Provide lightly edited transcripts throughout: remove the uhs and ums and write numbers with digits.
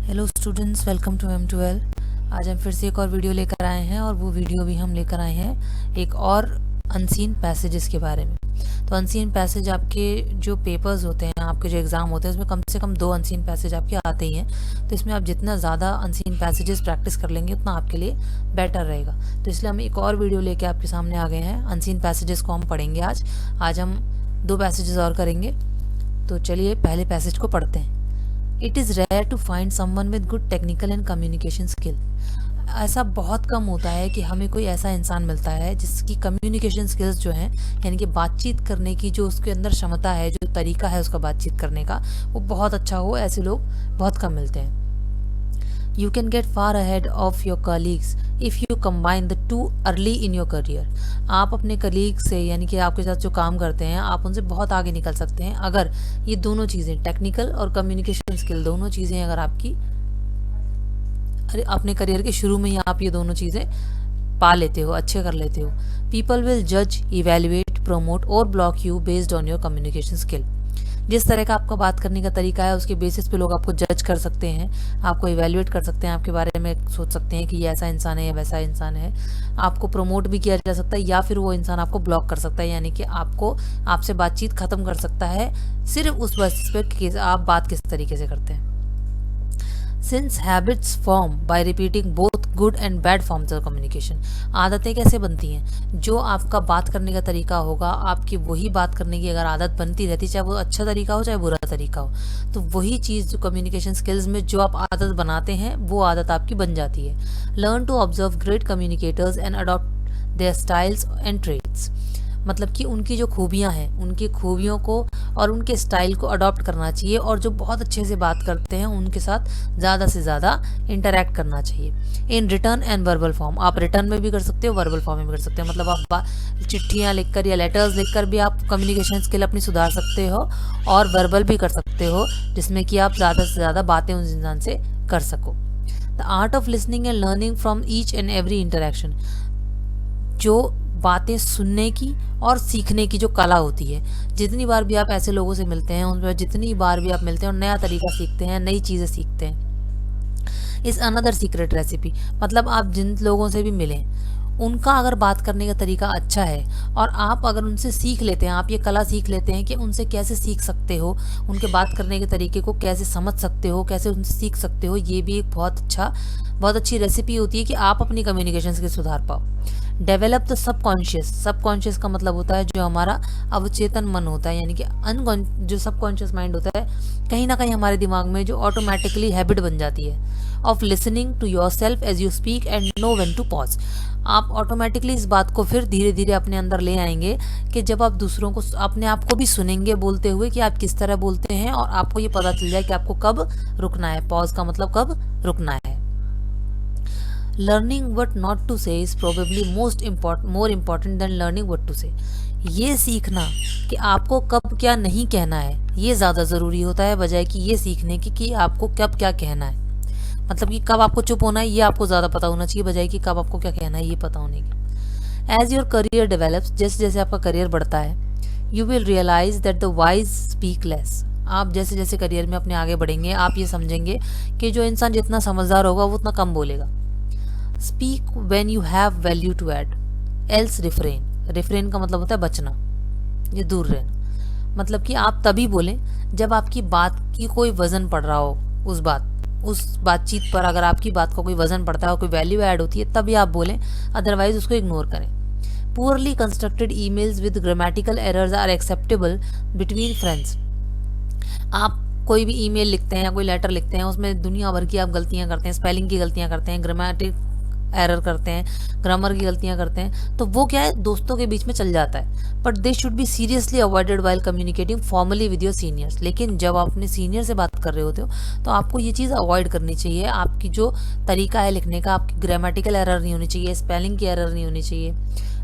Hello students, welcome to M2L। आज हम फिर से एक और वीडियो लेकर आए हैं और वो वीडियो भी हम लेकर आए हैं एक और अनसीन पैसेजेस के बारे में। तो अनसीन पैसेज आपके जो पेपर्स होते हैं, आपके जो एग्ज़ाम होते हैं, उसमें कम से कम 2 अनसीन पैसेज आपके आते ही हैं। तो इसमें आप जितना ज़्यादा अनसीन पैसेजेस प्रैक्टिस कर लेंगे उतना आपके लिए बेटर रहेगा। तो इसलिए हम एक और वीडियो लेके आपके सामने आ गए हैं। अनसीन पैसेजेस को हम पढ़ेंगे आज हम 2 पैसेजेस और करेंगे। तो चलिए पहले पैसेज को पढ़ते हैं। It is rare to find someone with good technical and communication skill. ऐसा बहुत कम होता है कि हमें कोई ऐसा इंसान मिलता है जिसकी कम्युनिकेशन स्किल्स जो हैं, यानी कि बातचीत करने की जो उसके अंदर क्षमता है, जो तरीका है उसका बातचीत करने का, वो बहुत अच्छा हो। ऐसे लोग बहुत कम मिलते हैं। You can get far ahead of your colleagues if you combine the two early in your career। आप अपने कलीग से, यानी कि आपके साथ जो काम करते हैं, आप उनसे बहुत आगे निकल सकते हैं अगर ये दोनों चीज़ें, टेक्निकल और कम्युनिकेशन स्किल, दोनों चीज़ें अगर आपकी अपने करियर के शुरू में ही आप ये दोनों चीज़ें पा लेते हो, अच्छे कर लेते हो। पीपल विल जज, इवेल्युएट, प्रमोट और block you based on your communication skill. जिस तरह का आपका बात करने का तरीका है उसके बेसिस पे लोग आपको जज कर सकते हैं, आपको इवेल्युएट कर सकते हैं, आपके बारे में सोच सकते हैं कि ये ऐसा इंसान है या वैसा इंसान है। आपको प्रमोट भी किया जा सकता है या फिर वो इंसान आपको ब्लॉक कर सकता है, यानी कि आपको आपसे बातचीत ख़त्म कर सकता है सिर्फ उस बेसिस पे कि आप बात किस तरीके से करते हैं। Since habits form by repeating both good and bad forms of communication. आदतें कैसे बनती हैं? जो आपका बात करने का तरीका होगा, आपकी वही बात करने की अगर आदत बनती रहती, चाहे वो अच्छा तरीका हो चाहे बुरा तरीका हो, तो वही चीज़ जो कम्युनिकेशन स्किल्स में जो आप आदत बनाते हैं वो आदत आपकी बन जाती है। Learn to observe great communicators and adopt their styles and traits. मतलब कि उनकी जो खूबियाँ हैं, उनकी खूबियों को और उनके स्टाइल को अडॉप्ट करना चाहिए, और जो बहुत अच्छे से बात करते हैं उनके साथ ज़्यादा से ज़्यादा इंटरेक्ट करना चाहिए। In return and verbal form, आप रिटर्न में भी कर सकते हो, वर्बल फॉर्म में भी कर सकते हो। मतलब आप चिट्ठियाँ लिखकर या लेटर्स लिखकर भी आप कम्युनिकेशन स्किल अपनी सुधार सकते हो, और वर्बल भी कर सकते हो जिसमें कि आप ज़्यादा से ज़्यादा बातें उस इंसान से कर सको। The art of listening and learning from each and every interaction. जो बातें सुनने की और सीखने की जो कला होती है, जितनी बार भी आप ऐसे लोगों से मिलते हैं, उन पर जितनी बार भी आप मिलते हैं और नया तरीका सीखते हैं, नई चीज़ें सीखते हैं। इस अनदर सीक्रेट रेसिपी, मतलब आप जिन लोगों से भी मिलें उनका अगर बात करने का तरीका अच्छा है और आप अगर उनसे सीख लेते हैं, आप ये कला सीख लेते हैं कि उनसे कैसे सीख सकते हो, उनके बात करने के तरीके को कैसे समझ सकते हो, कैसे उनसे सीख सकते हो, ये भी एक बहुत अच्छी रेसिपी होती है कि आप अपनी कम्युनिकेशन स्किल सुधार पाओ। Develop the subconscious. सबकॉन्शियस का मतलब होता है जो हमारा अवचेतन मन होता है, यानी कि जो सबकॉन्शियस माइंड होता है, कहीं ना कहीं हमारे दिमाग में जो ऑटोमेटिकली हैबिट बन जाती है of listening to yourself as you speak and know when to pause. आप ऑटोमेटिकली इस बात को फिर धीरे धीरे अपने अंदर ले आएंगे कि जब आप दूसरों को, अपने आप को भी सुनेंगे बोलते हुए कि आप किस तरह बोलते हैं, और आपको ये पता चल जाए कि आपको कब रुकना है। पॉज का मतलब कब रुकना है। Learning what not to say is probably more important than learning what to say. ये सीखना कि आपको कब क्या नहीं कहना है, ये ज़्यादा ज़रूरी होता है बजाय कि ये सीखने की कि आपको कब क्या कहना है। मतलब कि कब आपको चुप होना है ये आपको ज़्यादा पता होना चाहिए बजाय कि कब आपको क्या कहना है ये पता होने की। एज योर करियर डेवलप्स, जैसे जैसे आपका करियर बढ़ता है, you will realise that the wise speak less. आप जैसे जैसे करियर में अपने आगे बढ़ेंगे, आप ये समझेंगे कि जो इंसान जितना समझदार होगा वो उतना कम बोलेगा। Speak when you have value to add, else refrain. Refrain का मतलब होता है बचना, ये दूर रहना। मतलब कि आप तभी बोलें जब आपकी बात की कोई वजन पड़ रहा हो, उस बातचीत पर अगर आपकी बात को कोई वजन पड़ता है, कोई वैल्यू ऐड होती है, तभी आप बोलें, अदरवाइज उसको इग्नोर करें। Poorly constructed emails with grammatical errors are acceptable between friends. आप कोई भी ईमेल लिखते हैं या कोई लेटर लिखते हैं, उसमें दुनिया भर की आप गलतियां करते हैं, स्पेलिंग की गलतियां करते हैं, ग्रामेटिक एरर करते हैं, ग्रामर की गलतियां करते हैं, तो वो क्या है, दोस्तों के बीच में चल जाता है। But they should be seriously avoided while communicating formally with your seniors. लेकिन जब आप अपने सीनियर से बात कर रहे होते हो तो आपको ये चीज़ अवॉइड करनी चाहिए। आपकी जो तरीका है लिखने का, आपकी ग्रामेटिकल एरर नहीं होनी चाहिए, स्पेलिंग की एरर नहीं होनी चाहिए।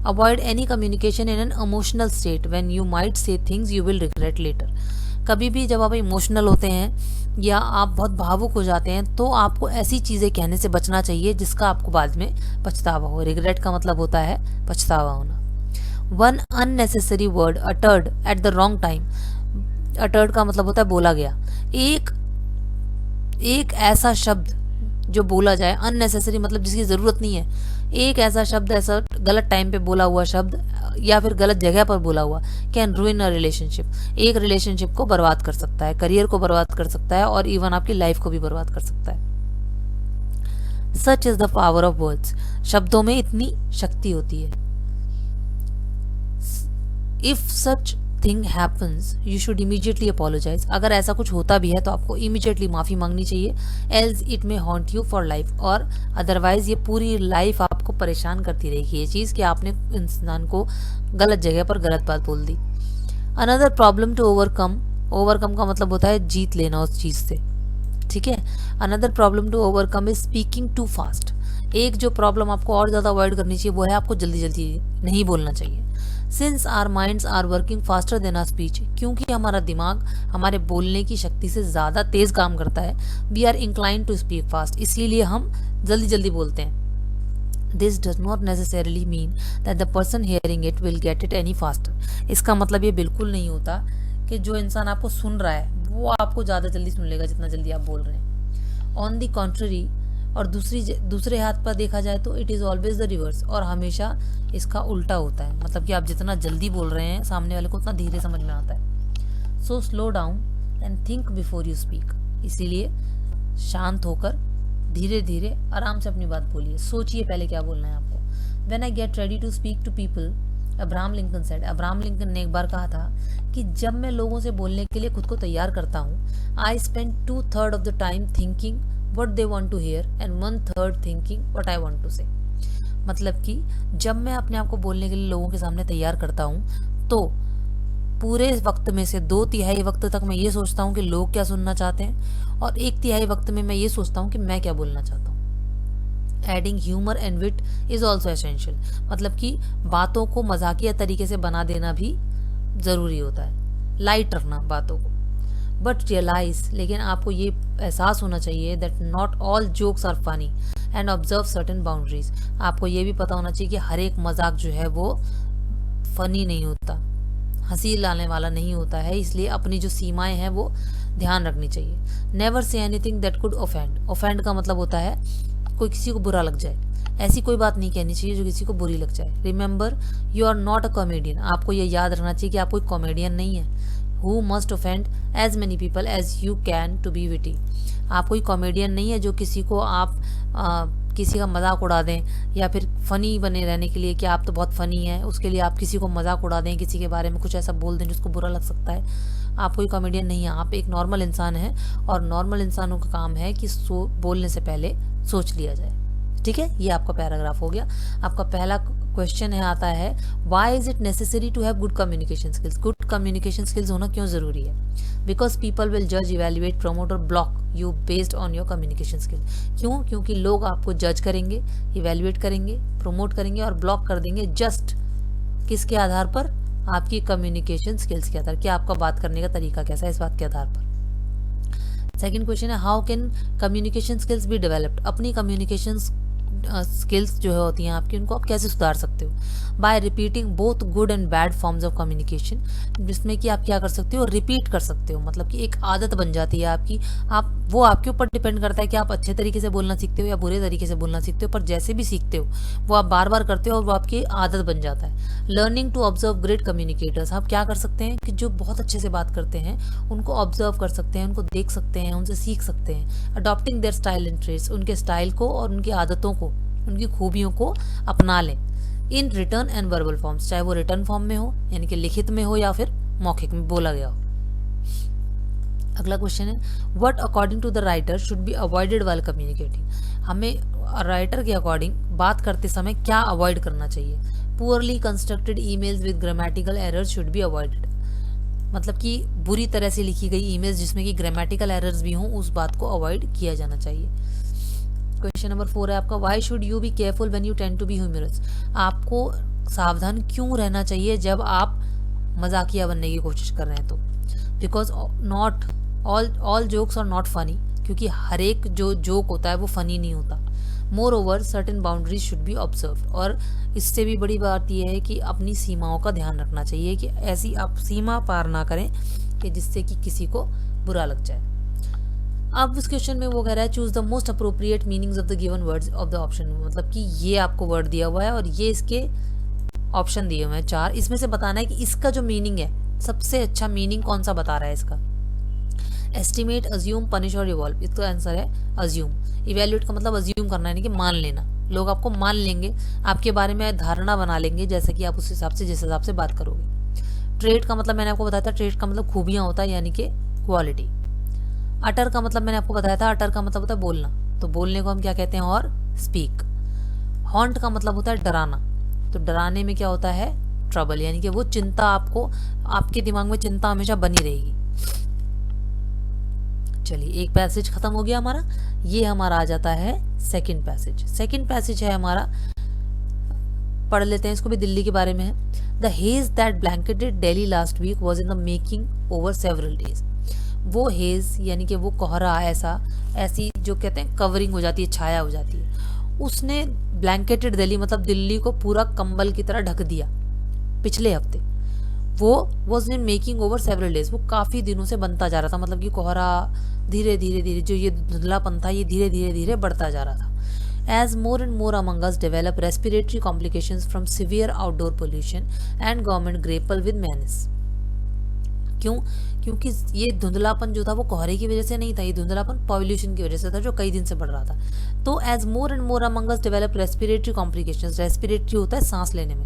Avoid any communication in an emotional state when you might say things you will regret later. कभी भी जब आप इमोशनल होते हैं या आप बहुत भावुक हो जाते हैं तो आपको ऐसी चीज़ें कहने से बचना चाहिए जिसका आपको बाद में पछतावा हो। रिग्रेट का मतलब होता है पछतावा होना। One unnecessary word uttered at the wrong time. Uttered का मतलब होता है बोला गया। एक ऐसा शब्द जो बोला जाए अननेसेसरी, मतलब जिसकी ज़रूरत नहीं है, एक ऐसा शब्द, ऐसा गलत टाइम पे बोला हुआ शब्द या फिर गलत जगह पर बोला हुआ, कैन रूइन अ रिलेशनशिप, एक रिलेशनशिप को बर्बाद कर सकता है, करियर को बर्बाद कर सकता है और इवन आपकी लाइफ को भी बर्बाद कर सकता है। Such is the power of words, शब्दों में इतनी शक्ति होती है। If such thing happens you should immediately apologise, अगर ऐसा कुछ होता भी है तो आपको इमीडिएटली माफ़ी मांगनी चाहिए। Else it may haunt you for life, और अदरवाइज ये पूरी लाइफ आपको परेशान करती रहेगी ये चीज़ कि आपने इंसान को गलत जगह पर गलत बात बोल दी। Another problem to overcome, overcome का मतलब होता है जीत लेना उस चीज़ से, ठीक है। Another problem to overcome is speaking too fast, एक जो प्रॉब्लम आपको और ज़्यादा अवॉइड करनी चाहिए वो है आपको जल्दी जल्दी नहीं बोलना चाहिए। Since our minds are working faster than our speech, क्योंकि हमारा दिमाग हमारे बोलने की शक्ति से ज़्यादा तेज़ काम करता है, we are incline to speak fast, इसीलिए हम जल्दी जल्दी बोलते हैं। This does not necessarily mean that the person hearing it will get it any faster, इसका मतलब ये बिल्कुल नहीं होता कि जो इंसान आपको सुन रहा है वो आपको ज़्यादा जल्दी सुन लेगा जितना जल्दी आप बोल रहे हैं। ऑन द कॉन्ट्ररी, और दूसरे हाथ पर देखा जाए तो it is always the reverse, और हमेशा इसका उल्टा होता है, मतलब कि आप जितना जल्दी बोल रहे हैं सामने वाले को उतना धीरे समझ में आता है। So slow down and think before you speak, इसीलिए शांत होकर धीरे धीरे आराम से अपनी बात बोलिए, सोचिए पहले क्या बोलना है आपको। When I get ready to speak to people, Abraham Lincoln said, Abraham Lincoln ने एक बार कहा था कि जब मैं लोगों से बोलने के लिए खुद को तैयार करता हूँ, I spend 2/3 of the time thinking what they want to hear and 1/3 thinking what I want to say, मतलब कि जब मैं अपने आप को बोलने के लिए लोगों के सामने तैयार करता हूँ तो पूरे वक्त में से 2/3 वक्त तक मैं ये सोचता हूँ कि लोग क्या सुनना चाहते हैं, और 1/3 वक्त में मैं ये सोचता हूँ कि मैं क्या बोलना चाहता हूँ। Adding humour and wit is also essential, मतलब कि बातों को मजाकिया तरीके से बना देना भी ज़रूरी होता है, लाइट रखना बातों को। बट रियलाइज, लेकिन आपको ये एहसास होना चाहिए that not all jokes are funny and observe certain boundaries, आपको ये भी पता होना चाहिए कि हर एक मजाक जो है वो फनी नहीं होता, हंसी लाने वाला नहीं होता है, इसलिए अपनी जो सीमाएं हैं वो ध्यान रखनी चाहिए। Never say anything that could offend, offend का मतलब होता है कोई किसी को बुरा लग जाए, ऐसी कोई बात नहीं कहनी चाहिए जो किसी को बुरी लग जाए। Remember you are not a comedian, आपको ये याद रखना चाहिए कि आप कोई कॉमेडियन नहीं है। Who must offend as many people as you can to be witty, आप कोई कॉमेडियन नहीं है जो किसी को आप किसी का मजाक उड़ा दें, या फिर फ़नी बने रहने के लिए कि आप तो बहुत फ़नी हैं उसके लिए आप किसी को मजाक उड़ा दें, किसी के बारे में कुछ ऐसा बोल दें जिसको बुरा लग सकता है। आप कोई कॉमेडियन नहीं है, आप एक नॉर्मल इंसान हैं, और नॉर्मल इंसानों का काम है कि बोलने से पहले सोच लिया जाए, ठीक है। ये आपका पैराग्राफ हो गया। आपका पहला क्वेश्चन है आता है why is it necessary to have good communication skills, good communication skills होना क्यों ज़रूरी है। बिकॉज पीपल विल जज, इवेल्युएट, प्रमोट और block you based on your communication skill. क्यों? क्योंकि लोग आपको जज करेंगे, इवेल्युएट करेंगे, प्रमोट करेंगे और ब्लॉक कर देंगे जस्ट किसके आधार पर, आपकी कम्युनिकेशन स्किल्स के आधार, कि आपका बात करने का तरीका कैसा है, इस बात के आधार पर। सेकेंड क्वेश्चन है how can communication skills be developed, अपनी कम्युनिकेशन स्किल्स जो है होती हैं आपकी, उनको आप कैसे सुधार सकते हो। Bye repeating both good and bad forms of communication, जिसमें कि आप क्या कर सकते हो, रिपीट कर सकते हो, मतलब कि एक आदत बन जाती है आपकी। आप वो आपके ऊपर डिपेंड करता है कि आप अच्छे तरीके से बोलना सीखते हो या बुरे तरीके से बोलना सीखते हो, पर जैसे भी सीखते हो वो आप बार बार करते हो और वो आपकी आदत बन जाता है। Learning to observe great communicators, आप क्या कर सकते हैं कि जो बहुत अच्छे से बात करते हैं उनको ऑब्जर्व कर सकते हैं, उनको देख सकते हैं, उनसे सीख सकते हैं। Adopting there style and traits, उनके स्टाइल को और उनकी आदतों को, उनकी खूबियों को अपना लें। In return and verbal forms, चाहे वो रिटर्न फॉर्म में हो यानी कि लिखित में हो या फिर मौखिक में बोला गया हो। अगला क्वेश्चन है what according to the writer should be avoided while communicating, हमें राइटर के अकॉर्डिंग बात करते समय क्या अवॉइड करना चाहिए। Poorly constructed emails with grammatical errors should be avoided, मतलब कि बुरी तरह से लिखी गई ईमेल्स जिसमें कि ग्रामेटिकल एरर्स भी हों, उस बात को अवॉइड किया जाना चाहिए। क्वेश्चन नंबर 4 है आपका why should you be careful when you tend to be humorous, आपको सावधान क्यों रहना चाहिए जब आप मजाकिया बनने की कोशिश कर रहे हैं तो। Because not all jokes are not funny, क्योंकि हर एक जो जोक होता है वो फनी नहीं होता। More over certain boundaries should be observe, और इससे भी बड़ी बात यह है कि अपनी सीमाओं का ध्यान रखना चाहिए कि ऐसी आप सीमा पार ना करें कि जिससे कि किसी को बुरा लग जाए। अब इस क्वेश्चन में वो कह रहा है choose the most appropriate meanings of the given words of the option, मतलब कि ये आपको वर्ड दिया हुआ है और ये इसके ऑप्शन दिए हुए हैं 4, इसमें से बताना है कि इसका जो मीनिंग है सबसे अच्छा मीनिंग कौन सा बता रहा है इसका। एस्टिमेट, अज्यूम, पनिश और रिवॉल्व, इसका आंसर है अज्यूम। इवेल्युएट का मतलब अज्यूम करना यानी कि मान लेना, लोग आपको मान लेंगे, आपके बारे में धारणा बना लेंगे जैसे कि आप उस हिसाब से जिस हिसाब से बात करोगे। ट्रेट का मतलब मैंने आपको बताया था, ट्रेट का मतलब खूबियां होता है यानी कि क्वालिटी। अटर का मतलब मैंने आपको बताया था, अटर का मतलब होता है बोलना, तो बोलने को हम क्या कहते हैं, और स्पीक। हॉन्ट का मतलब होता है डराना, तो डराने में क्या होता है, ट्रबल, यानी कि वो चिंता, आपको आपके दिमाग में चिंता हमेशा बनी रहेगी। चलिए एक पैसेज खत्म हो गया हमारा, ये हमारा आ जाता है सेकंड पैसेज। सेकंड पैसेज है हमारा, पढ़ लेते हैं इसको भी, दिल्ली के बारे में है। The haze that blanketed Delhi last week was in the making over several days. वो हेज यानी कि वो कोहरा, ऐसी जो कहते हैं कवरिंग हो जाती है, छाया हो जाती है, उसने ब्लैंकेटेड दिल्ली मतलब दिल्ली को पूरा कंबल की तरह ढक दिया पिछले हफ्ते। वो was in making over several days, वो काफ़ी दिनों से बनता जा रहा था, मतलब कि कोहरा धीरे धीरे जो ये धुंधलापन था ये धीरे धीरे बढ़ता जा रहा था। As more and more among us develop respiratory complications from severe outdoor pollution and government grapple with menace. क्यों? क्योंकि ये धुंधलापन जो था वो कोहरे की वजह से नहीं था, ये धुंधलापन पॉल्यूशन की वजह से था जो कई दिन से बढ़ रहा था। तो as more and more among us develop respiratory complications, respiratory होता है सांस लेने में,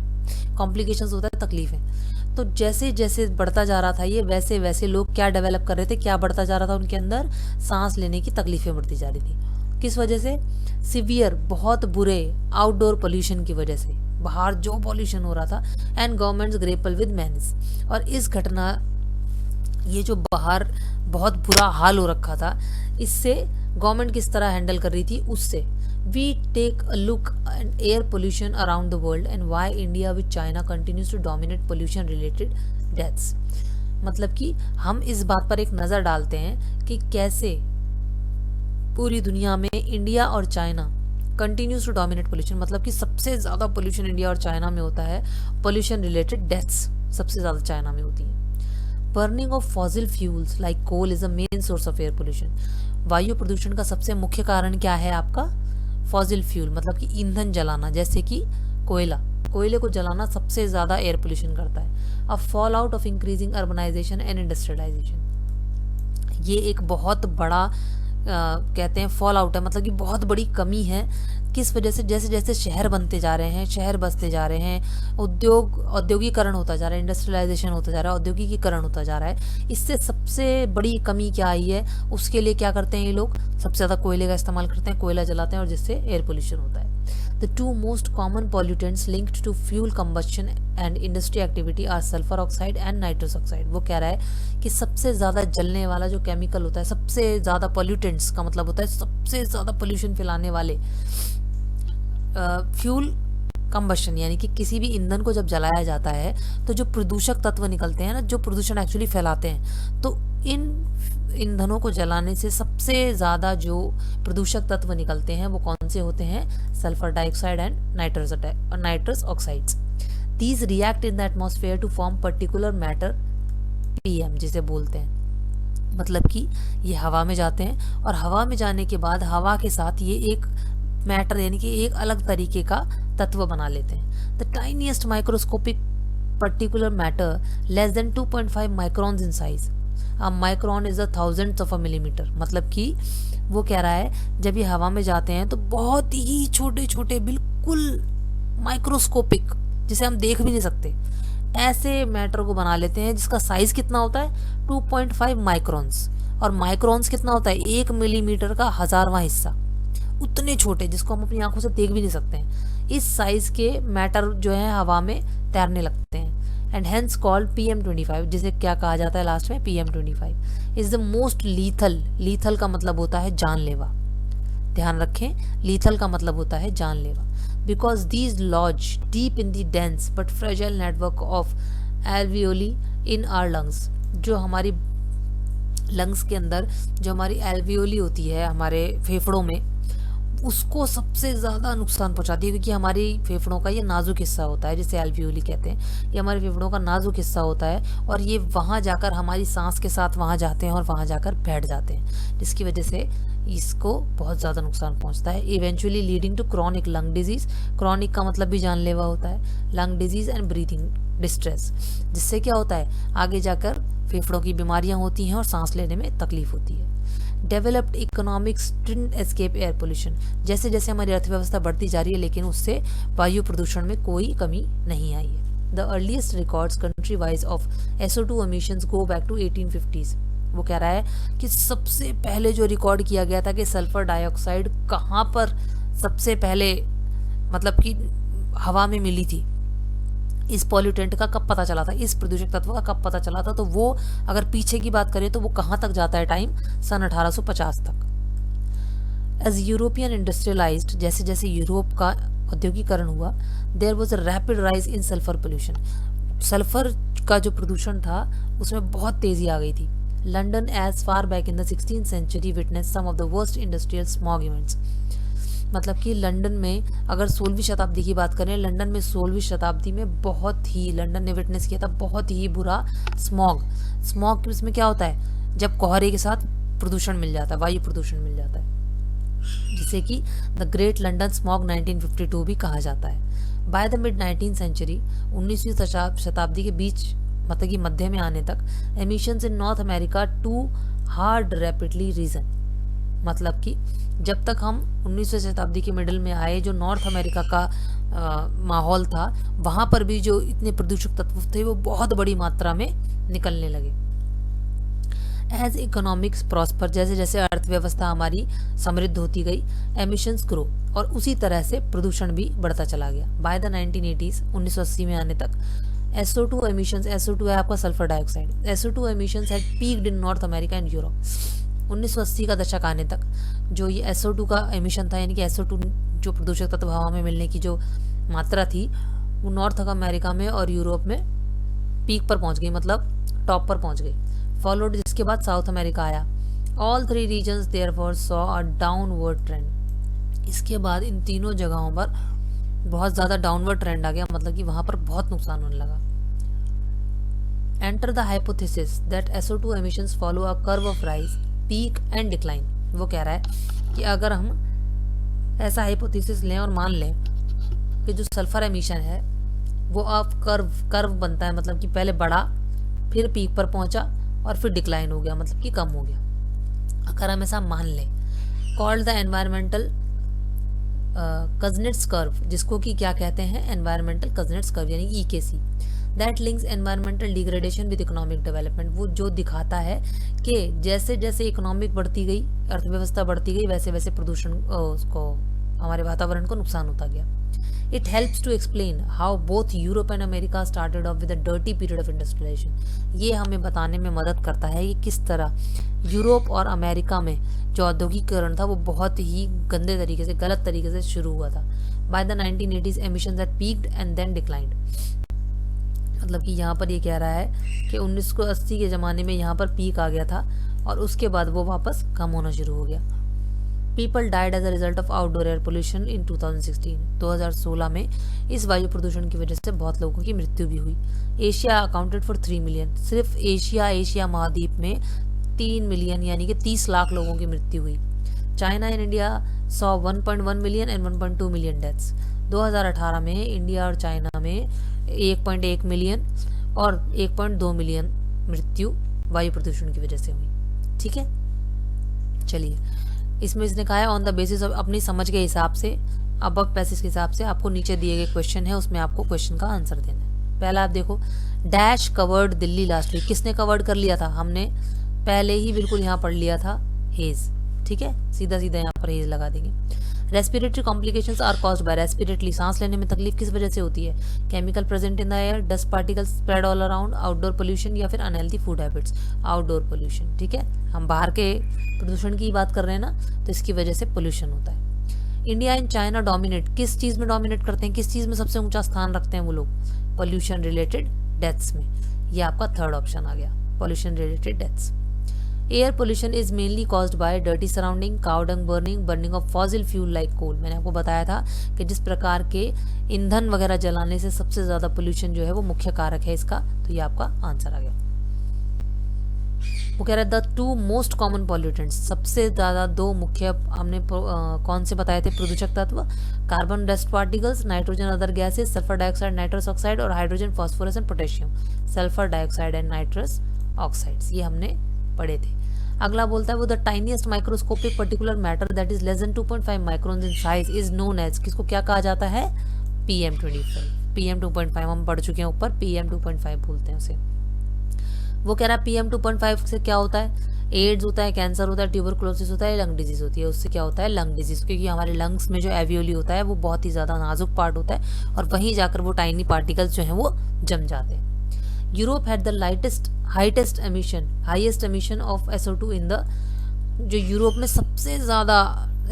कॉम्प्लिकेशंस होता है तकलीफें। तो जैसे जैसे बढ़ता जा रहा था ये, वैसे वैसे लोग क्या डेवलप कर रहे थे, क्या बढ़ता जा रहा था उनके अंदर, सांस लेने की तकलीफें बढ़ती जा रही थी। किस वजह से? सिवियर, बहुत बुरे आउटडोर पोल्यूशन की वजह से, बाहर जो पॉल्यूशन हो रहा था। And governments grapple with menace, और इस घटना, ये जो बाहर बहुत बुरा हाल हो रखा था, इससे गवर्नमेंट किस तरह हैंडल कर रही थी उससे। We take a look at air pollution around the world and why India with China continues to dominate pollution related deaths. मतलब कि हम इस बात पर एक नज़र डालते हैं कि कैसे पूरी दुनिया में इंडिया और China continues to dominate pollution, मतलब कि सबसे ज़्यादा पोल्यूशन इंडिया और चाइना में होता है, पोल्यूशन रिलेटेड डेथ्स सबसे ज़्यादा चाइना में होती हैं। Burning of fossil fuels like coal is a main source of air pollution. वायु प्रदूषण का सबसे मुख्य कारण क्या है आपका? फॉसिल फ्यूल, मतलब कि ईंधन जलाना, जैसे कि कोयला, कोयले को जलाना सबसे ज़्यादा एयर पोल्यूशन करता है। A fallout of increasing urbanisation and industrialisation, ये एक बहुत बड़ा कहते हैं फॉल आउट है, मतलब कि बहुत बड़ी कमी है। किस वजह से? जैसे जैसे शहर बनते जा रहे हैं, शहर बसते जा रहे हैं, औद्योगिकरण होता जा रहा है, इंडस्ट्रियलाइजेशन होता जा रहा है, औद्योगिकीकरण होता जा रहा है, इससे सबसे बड़ी कमी क्या आई है? उसके लिए क्या करते हैं ये लोग? सबसे ज़्यादा कोयले का इस्तेमाल करते हैं, कोयला जलाते हैं, और जिससे एयर पोल्यूशन होता है। The two most common pollutants linked to fuel combustion and industry activity are sulfur oxide and nitrous oxide। वो कह रहा है कि सबसे ज़्यादा जलने वाला जो केमिकल होता है, सबसे ज़्यादा pollutants का मतलब होता है सबसे ज़्यादा पोल्यूशन फैलाने वाले, फ्यूल कंबशन यानी कि किसी भी ईंधन को जब जलाया जाता है तो जो प्रदूषक तत्व निकलते हैं ना, जो प्रदूषण एक्चुअली फैलाते हैं, तो इन ईंधनों को जलाने से सबसे ज़्यादा जो प्रदूषक तत्व निकलते हैं वो कौन से होते हैं? Sulphur dioxide and nitrous oxides. These react in the atmosphere to form particular matter, PM जिसे बोलते हैं। मतलब कि ये हवा में जाते हैं और हवा में जाने के बाद हवा के साथ ये एक मैटर यानी कि एक अलग तरीके का तत्व बना लेते हैं। The tiniest microscopic particulate matter less than 2.5 microns in size. A micron is a thousands of a millimetre, मतलब कि वो कह रहा है जब ये हवा में जाते हैं तो बहुत ही छोटे छोटे, बिल्कुल माइक्रोस्कोपिक, जिसे हम देख भी नहीं सकते, ऐसे मैटर को बना लेते हैं जिसका साइज कितना होता है? 2.5 माइक्रॉन्स। और माइक्रॉन्स कितना होता है? 1 मिलीमीटर का 1000वां हिस्सा, उतने छोटे जिसको हम अपनी आंखों से देख भी नहीं सकते हैं। इस साइज के मैटर जो है हवा में तैरने लगते हैं। एंड हेंस कॉल्ड PM25, जिसे क्या कहा जाता है लास्ट में? PM25 is the most lethal. Lethal का मतलब होता है जानलेवा, ध्यान रखें, लीथल का मतलब होता है जानलेवा। Because these lodge deep in the dense but fragile network of alveoli in our lungs. जो हमारी लंग्स के अंदर जो हमारी एल्वियोली होती है, हमारे फेफड़ों में, उसको सबसे ज़्यादा नुकसान पहुंचाती है, क्योंकि हमारी फेफड़ों का ये नाजुक हिस्सा होता है, जिसे एल्वियोली कहते हैं। ये हमारे फेफड़ों का नाजुक हिस्सा होता है और ये वहाँ जाकर हमारी सांस के साथ वहाँ जाते हैं और वहाँ जाकर बैठ जाते हैं, जिसकी वजह से इसको बहुत ज़्यादा नुकसान पहुंचता है, eventually leading to chronic lung disease. Chronic का मतलब भी जानलेवा होता है, lung disease and breathing distress, जिससे क्या होता है आगे जाकर फेफड़ों की बीमारियां होती हैं और सांस लेने में तकलीफ होती है। Developed economics didn't escape air pollution, जैसे जैसे हमारी अर्थव्यवस्था बढ़ती जा रही है लेकिन उससे वायु प्रदूषण में कोई कमी नहीं आई है। The earliest records country wise of SO2 emissions go back to 1850s। वो कह रहा है कि सबसे पहले जो रिकॉर्ड किया गया था कि सल्फर डाइऑक्साइड कहाँ पर सबसे पहले मतलब कि हवा में मिली थी, इस पॉल्यूटेंट का कब पता चला था, इस प्रदूषक तत्व का कब पता चला था, तो वो अगर पीछे की बात करें तो वो कहाँ तक जाता है टाइम, सन 1850 तक। एज यूरोपियन इंडस्ट्रियलाइज्ड, जैसे जैसे यूरोप का औद्योगिकरण हुआ, there was a rapid rise in sulphur pollution. Sulphur का जो प्रदूषण था उसमें बहुत तेजी आ गई थी। London as far back in the 16th century witness some of the worst industrial smog events. मतलब कि लंदन में अगर 16वीं शताब्दी की बात करें, लंदन में 16वीं शताब्दी में बहुत ही लंदन ने विटनेस किया था बहुत ही बुरा स्मॉग इसमें क्या होता है, जब कोहरे के साथ प्रदूषण मिल जाता है, वायु प्रदूषण मिल जाता है, जिसे कि द ग्रेट लंदन स्मॉग 1952 भी कहा जाता है। By the mid 19th century, 19वीं शताब्दी के बीच मतलब कि मध्य में आने तक, emissions in North America to hard rapidly region. मतलब कि जब तक हम 19वीं शताब्दी के मिडिल में आए, जो नॉर्थ अमेरिका का माहौल था वहाँ पर भी जो इतने प्रदूषक तत्व थे वो बहुत बड़ी मात्रा में निकलने लगे। एज इकोनॉमिक्स प्रॉस्पर, जैसे जैसे अर्थव्यवस्था हमारी समृद्ध होती गई, एमिशंस ग्रो, और उसी तरह से प्रदूषण भी बढ़ता चला गया। बाय द 1980s, 1980 में आने तक SO2 emissions, SO2 है आपका sulphur dioxide, SO2 emissions had peaked in North America and Europe। 1980 का दशक आने तक जो ये SO2 का एमिशन था, यानी कि SO2 जो प्रदूषक तत्व हवा में मिलने की जो मात्रा थी, वो नॉर्थ अमेरिका में और यूरोप में पीक पर पहुंच गई, मतलब टॉप पर पहुंच गई। फॉलोड जिसके बाद साउथ अमेरिका आया। All three regions therefore saw a downward trend. इसके बाद इन तीनों जगहों पर बहुत ज़्यादा डाउनवर्ड ट्रेंड आ गया, मतलब कि वहाँ पर बहुत नुकसान होने लगा। Enter the hypothesis that SO2 emissions follow a curve of rise, peak and decline. वो कह रहा है कि अगर हम ऐसा हाइपोथेसिस लें और मान लें कि जो सल्फर एमिशन है वो अब कर्व बनता है, मतलब कि पहले बढ़ा, फिर पीक पर पहुंचा और फिर डिक्लाइन हो गया, मतलब कि कम हो गया। अगर हम ऐसा मान लें, कॉल्ड द एनवायरमेंटल कजनेट्स कर्व, जिसको कि क्या कहते हैं, एनवायरमेंटल कजनेट्स कर्व यानी EKC, that links environmental degradation with economic development. वो जो दिखाता है कि जैसे जैसे इकोनॉमिक बढ़ती गई, अर्थव्यवस्था बढ़ती गई, वैसे वैसे प्रदूषण उसको हमारे वातावरण को नुकसान होता गया। It helps to explain how both Europe and America started off with a dirty period of industrialization। ये हमें बताने में मदद करता है कि किस तरह यूरोप और अमेरिका में जो औद्योगिकरण था वो बहुत ही गंदे तरीके से, गलत तरीके से शुरू हुआ था। By the 1980s emissions had peaked and then declined। मतलब कि यहाँ पर ये कह रहा है कि 1980 के ज़माने में यहाँ पर पीक आ गया था और उसके बाद वो वापस कम होना शुरू हो गया। People died as a result of outdoor air pollution in 2016। 2016 में इस वायु प्रदूषण की वजह से बहुत लोगों की मृत्यु भी हुई। Asia accounted for 3 million. सिर्फ एशिया महाद्वीप में 3 मिलियन यानी कि 30 लाख लोगों की मृत्यु हुई। China and India saw 1.1 million and 1.2 million deaths. 2018 में इंडिया और चाइना में 1.1 मिलियन और 1.2 मिलियन मृत्यु वायु प्रदूषण की वजह से हुई। ठीक है, चलिए, इसमें इसने कहा है ऑन द बेसिस ऑफ अपनी समझ के हिसाब से, अबव पैसेज के हिसाब से आपको नीचे दिए गए क्वेश्चन है, उसमें आपको क्वेश्चन का आंसर देना है। पहला आप देखो, dash covered Delhi last week. किसने कवर्ड कर लिया था? हमने पहले ही बिल्कुल यहाँ पढ़ लिया था, हेज। ठीक है, सीधा सीधा यहाँ पर हेज लगा देंगे। Respiratory complications are caused by respiratory, सांस लेने में तकलीफ किस वजह से होती है? Chemical present in the air, dust particles spread all around, outdoor pollution या फिर unhealthy food habits. Outdoor pollution, ठीक है, हम बाहर के प्रदूषण की बात कर रहे हैं ना, तो इसकी वजह से पोल्यूशन होता है। इंडिया एंड चाइना डोमिनेट, किस चीज़ में डोमिनेट करते हैं, किस चीज़ में सबसे ऊंचा स्थान रखते हैं वो लोग? पोल्यूशन रिलेटेड डेथ्स में। ये आपका थर्ड ऑप्शन आ गया, pollution related deaths. Air pollution is mainly caused by dirty surrounding, cow dung burning, burning of fossil fuel like coal. मैंने आपको बताया था कि जिस प्रकार के ईंधन वगैरह जलाने से सबसे ज्यादा पोल्यूशन जो है वो मुख्य कारक है इसका, तो ये आपका आंसर आ गया। वो कह रहा है the two most common pollutants, सबसे ज्यादा दो मुख्य हमने कौन से बताए थे प्रदूषक तत्व, carbon dust particles, nitrogen other gases, sulphur dioxide nitrous oxide और hydrogen phosphorus and potassium, sulphur dioxide and nitrous oxides, ये हमने पढ़े थे। अगला बोलता है वो the tiniest microscopic particulate matter that is less than 2.5 micron in size is known as, किसको क्या कहा जाता है, PM25। PM2.5 हम पढ़ चुके हैं ऊपर, PM2.5 बोलते हैं उसे। वो कह रहा है PM2.5 से क्या होता है, एड्स होता है, कैंसर होता है, ट्यूबरकुलोसिस होता है, लंग डिजीज होती है। उससे क्या होता है, लंग डिजीज, क्योंकि हमारे लंग्स में जो एवियोली होता है वो बहुत ही ज़्यादा नाजुक पार्ट होता है और वहीं जाकर वो टाइनी पार्टिकल्स जो हैं वो जम जाते हैं। Europe had the highest emission of SO2 in the, जो यूरोप में सबसे ज़्यादा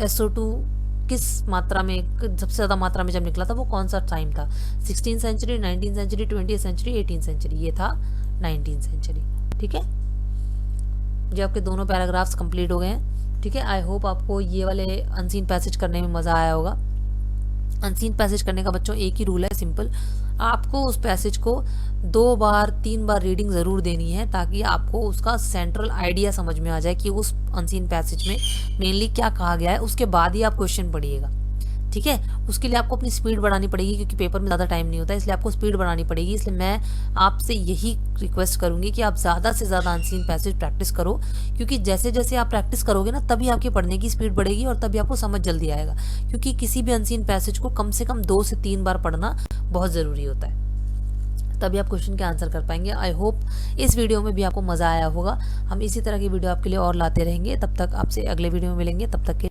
SO2 किस मात्रा में, सबसे ज़्यादा मात्रा में जब निकला था वो कौन सा टाइम था, 16th century, 19th century, 20th century, 18th century, ये था 19th सेंचुरी। ठीक है, जो आपके दोनों पैराग्राफ्स कंप्लीट हो गए हैं। ठीक है, आई होप आपको ये वाले अनसीन पैसेज करने में मज़ा आया होगा। अनसीन पैसेज करने का बच्चों एक ही रूल है, सिंपल, आपको उस पैसेज को 2 बार 3 बार रीडिंग ज़रूर देनी है ताकि आपको उसका सेंट्रल आइडिया समझ में आ जाए कि उस अनसीन पैसेज में मेनली क्या कहा गया है, उसके बाद ही आप क्वेश्चन पढ़िएगा। ठीक है, उसके लिए आपको अपनी स्पीड बढ़ानी पड़ेगी क्योंकि पेपर में ज़्यादा टाइम नहीं होता, इसलिए आपको स्पीड बढ़ानी पड़ेगी। इसलिए मैं आपसे यही रिक्वेस्ट करूंगी कि आप ज़्यादा से ज़्यादा अनसीन पैसेज प्रैक्टिस करो, क्योंकि जैसे जैसे आप प्रैक्टिस करोगे ना तभी आपकी पढ़ने की स्पीड बढ़ेगी और तभी आपको समझ जल्दी आएगा, क्योंकि किसी भी अनसीन पैसेज को कम से कम 2 से 3 बार पढ़ना बहुत ज़रूरी होता है, तभी आप क्वेश्चन के आंसर कर पाएंगे। आई होप इस वीडियो में भी आपको मज़ा आया होगा। हम इसी तरह की वीडियो आपके लिए और लाते रहेंगे। तब तक आपसे अगले वीडियो में मिलेंगे, तब तक के